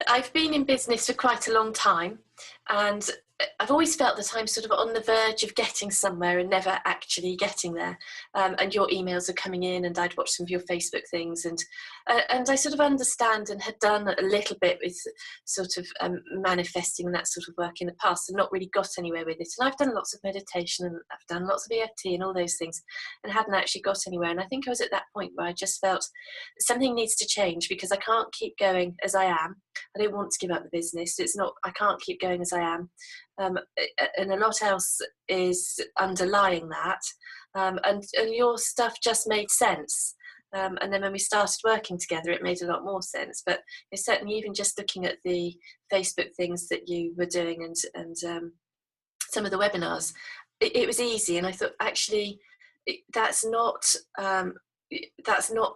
I've been in business for quite a long time, and I've always felt that I'm sort of on the verge of getting somewhere and never actually getting there. And your emails are coming in, and I'd watched some of your Facebook things, and I sort of understand and had done a little bit with sort of manifesting and that sort of work in the past, and not really got anywhere with it. And I've done lots of meditation, and I've done lots of EFT and all those things, and hadn't actually got anywhere. And I think I was at that point where I just felt something needs to change, because I can't keep going as I am. I don't want to give up the business. I can't keep going as I am. And a lot else is underlying that. And your stuff just made sense. And then when we started working together, it made a lot more sense. But certainly, even just looking at the Facebook things that you were doing, and some of the webinars, it was easy. And I thought, actually, that's not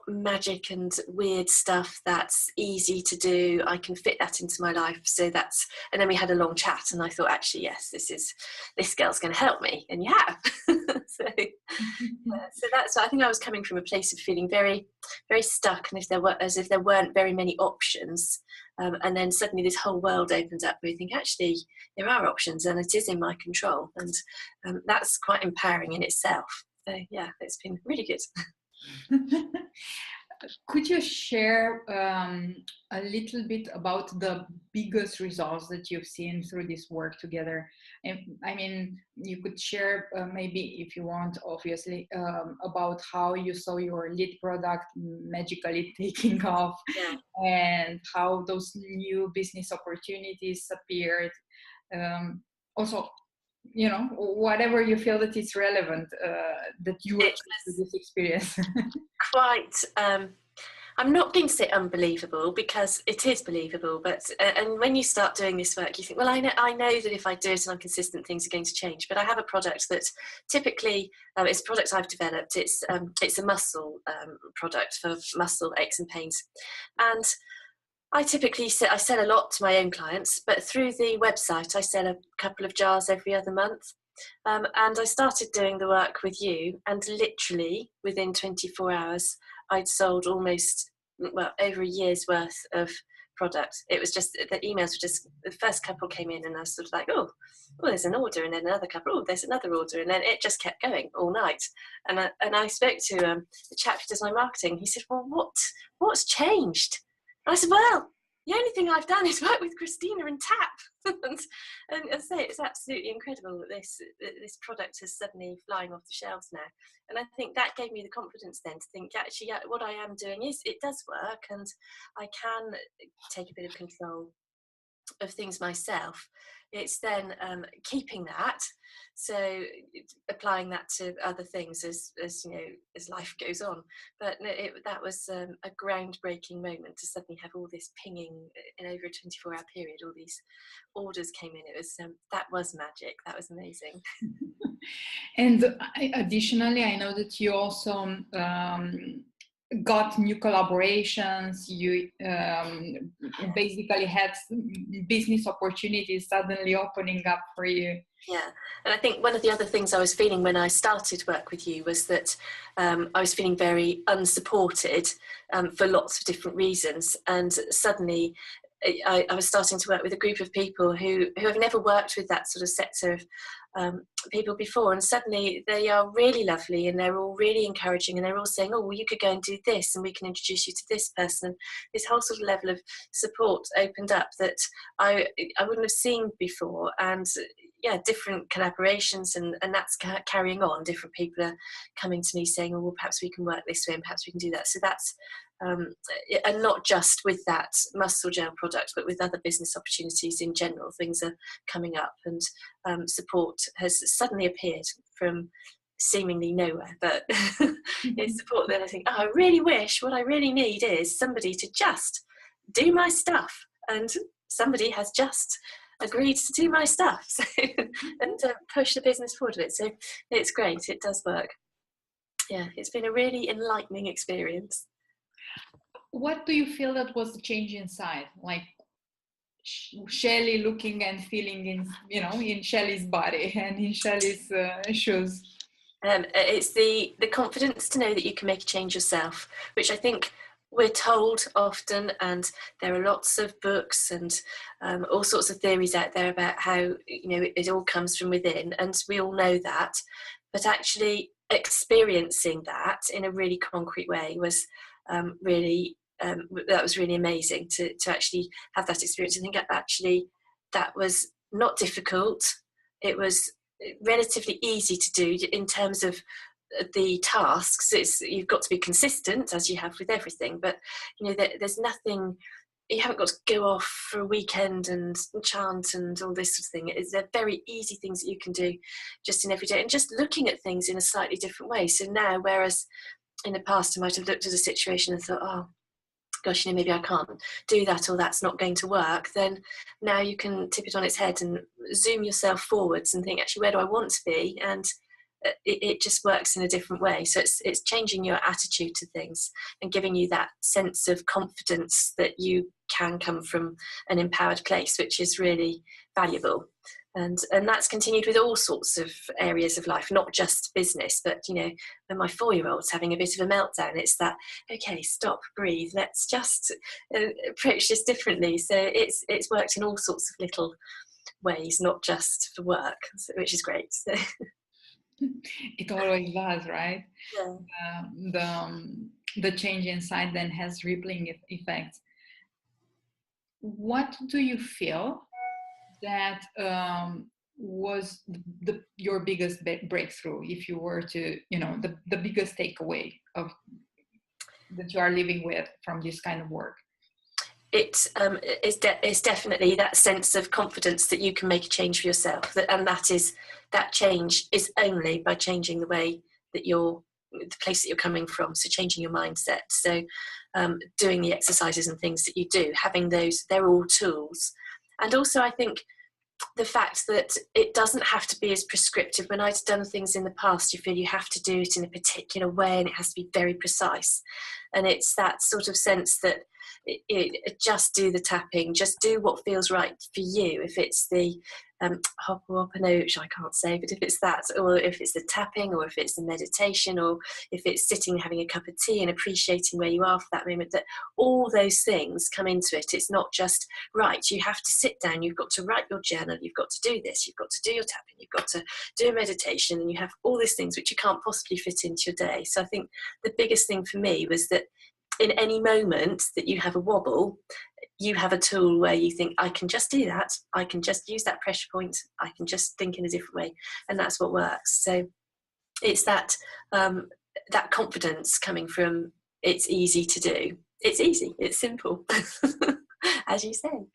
magic and weird stuff. That's easy to do. I can fit that into my life. And then we had a long chat, and I thought, actually, yes, this girl's going to help me. And you have. So that's, I think I was coming from a place of feeling very, very stuck, and as if there weren't very many options. And then suddenly this whole world opened up where you think, actually, there are options, and it is in my control. And that's quite empowering in itself. So yeah, it's been really good. Could you share a little bit about the biggest results that you've seen through this work together? And I mean, you could share maybe, if you want, obviously, about how you saw your lead product magically taking off, yeah. And how those new business opportunities appeared. Also, whatever you feel that is relevant, that you were through this experience. Quite, I'm not going to say unbelievable, because it is believable, but and when you start doing this work, you think, well, I know that if I do it and I'm consistent, things are going to change. But I have a product that typically, it's a product I've developed. It's a muscle product for muscle aches and pains, and I typically sell a lot to my own clients, but through the website I sell a couple of jars every other month. And I started doing the work with you, and literally within 24 hours I'd sold almost, over a year's worth of product. It was just, the emails were just, the first couple came in and I was sort of like, oh, there's an order, and then another couple, oh, there's another order, and then it just kept going all night. And I spoke to the chap who does my marketing. He said, well, what's changed? And I said, well, the only thing I've done is work with Cristina and tap. and say it's absolutely incredible that this product is suddenly flying off the shelves now. And I think that gave me the confidence then to think, actually, yeah, what I am doing it does work, and I can take a bit of control of things myself. It's then keeping that, so applying that to other things as life goes on. But that was a groundbreaking moment to suddenly have all this pinging in over a 24-hour period. All these orders came in. It was that was magic. That was amazing. And additionally, I know that you also got new collaborations. You basically had business opportunities suddenly opening up for you. Yeah, and I think one of the other things I was feeling when I started work with you was that I was feeling very unsupported for lots of different reasons, and suddenly I was starting to work with a group of people who have never worked with that sort of sector of people before, and suddenly they are really lovely, and they're all really encouraging, and they're all saying, oh, well, you could go and do this, and we can introduce you to this person. And this whole sort of level of support opened up that I wouldn't have seen before. And yeah, different collaborations, and that's carrying on. Different people are coming to me saying, oh, well, perhaps we can work this way, and perhaps we can do that. So that's and not just with that muscle gel product, but with other business opportunities in general. Things are coming up, and support has suddenly appeared from seemingly nowhere. But it's support that I think, oh, I really wish, what I really need is somebody to just do my stuff, and somebody has just agreed to do my stuff, so, and to push the business forward with it. So it's great. It does work. Yeah, it's been a really enlightening experience. What do you feel that was the change inside? Like Shelley looking and feeling in Shelley's body and in Shelley's shoes? It's the confidence to know that you can make a change yourself, which I think we're told often, and there are lots of books and all sorts of theories out there about how, you know, it all comes from within, and we all know that. But actually experiencing that in a really concrete way was really that was really amazing to actually have that experience. I think actually that was not difficult. It was relatively easy to do in terms of the tasks. It's, you've got to be consistent, as you have with everything, but you know, there's nothing, you haven't got to go off for a weekend and chant and all this sort of thing. They're very easy things that you can do just in every day, and just looking at things in a slightly different way. So now, whereas in the past I might have looked at a situation and thought, oh gosh, you know, maybe I can't do that, or that's not going to work, then now you can tip it on its head and zoom yourself forwards and think, actually, where do I want to be? And it just works in a different way. So it's changing your attitude to things and giving you that sense of confidence that you can come from an empowered place, which is really valuable. And that's continued with all sorts of areas of life, not just business. But you know, when my 4-year-old's having a bit of a meltdown, it's that, okay, stop, breathe, let's just approach this differently. So it's worked in all sorts of little ways, not just for work, which is great. So. It always does, right? Yeah. The change inside then has rippling effects. What do you feel that was your biggest breakthrough, if you were to, you know, the biggest takeaway of that you are living with from this kind of work? It's definitely that sense of confidence that you can make a change for yourself, and that change is only by changing the way that the place that you're coming from. So changing your mindset. So doing the exercises and things that you do, having those, they're all tools. And also, I think the fact that it doesn't have to be as prescriptive. When I'd done things in the past, you feel you have to do it in a particular way and it has to be very precise. And it's that sort of sense that just do the tapping, just do what feels right for you. If it's the hoponopono, which I can't say, but if it's that, or if it's the tapping, or if it's the meditation, or if it's sitting having a cup of tea and appreciating where you are for that moment, that all those things come into it. It's not just, right, you have to sit down, you've got to write your journal, you've got to do this, you've got to do your tapping, you've got to do a meditation, and you have all these things which you can't possibly fit into your day. So I think the biggest thing for me was that in any moment that you have a wobble, you have a tool where you think, I can just do that, I can just use that pressure point, I can just think in a different way, and that's what works. So it's that that confidence coming from, it's easy to do, it's easy, it's simple. As you say.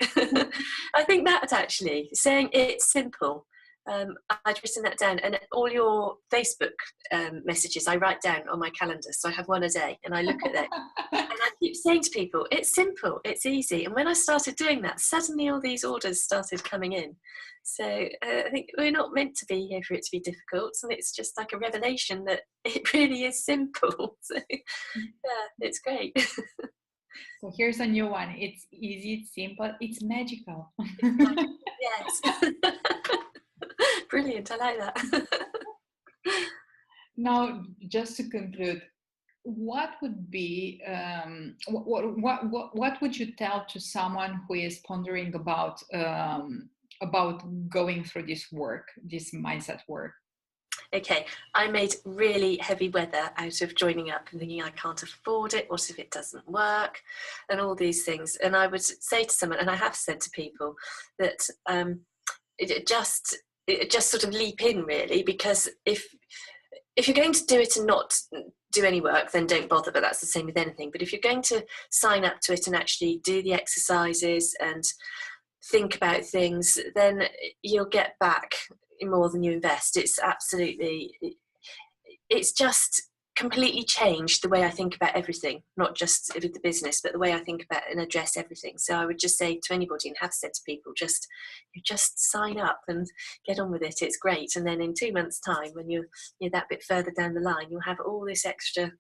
I think that actually saying it's simple, I'd written that down, and all your Facebook messages I write down on my calendar, so I have one a day, and I look at it and I keep saying to people, it's simple, it's easy. And when I started doing that, suddenly all these orders started coming in. So I think we're not meant to be here for it to be difficult, and it's just like a revelation that it really is simple. So yeah, it's great. So here's a new one. It's easy, it's simple, it's magical. Yes. Brilliant, I like that. Now, just to conclude, what would be what would you tell to someone who is pondering about going through this work, this mindset work? Okay, I made really heavy weather out of joining up and thinking I can't afford it, what if it doesn't work, and all these things. And I would say to someone, and I have said to people, that it just sort of leap in, really, because if you're going to do it and not do any work, then don't bother, but that's the same with anything. But if you're going to sign up to it and actually do the exercises and think about things, then you'll get back more than you invest. It's absolutely, it's just completely changed the way I think about everything, not just with the business, but the way I think about and address everything. So I would just say to anybody, and have said to people, just sign up and get on with it. It's great. And then in 2 months' time, when you're that bit further down the line, you'll have all these extra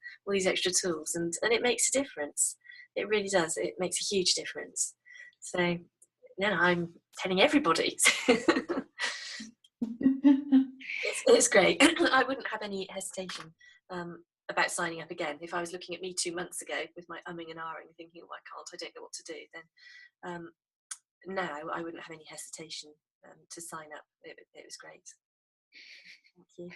tools, and it makes a difference. It really does. It makes a huge difference. So yeah, I'm telling everybody. It's great. I wouldn't have any hesitation about signing up again. If I was looking at me 2 months ago with my umming and ahhing, thinking, oh, I can't, I don't know what to do, then now I wouldn't have any hesitation to sign up. It was great. Thank you.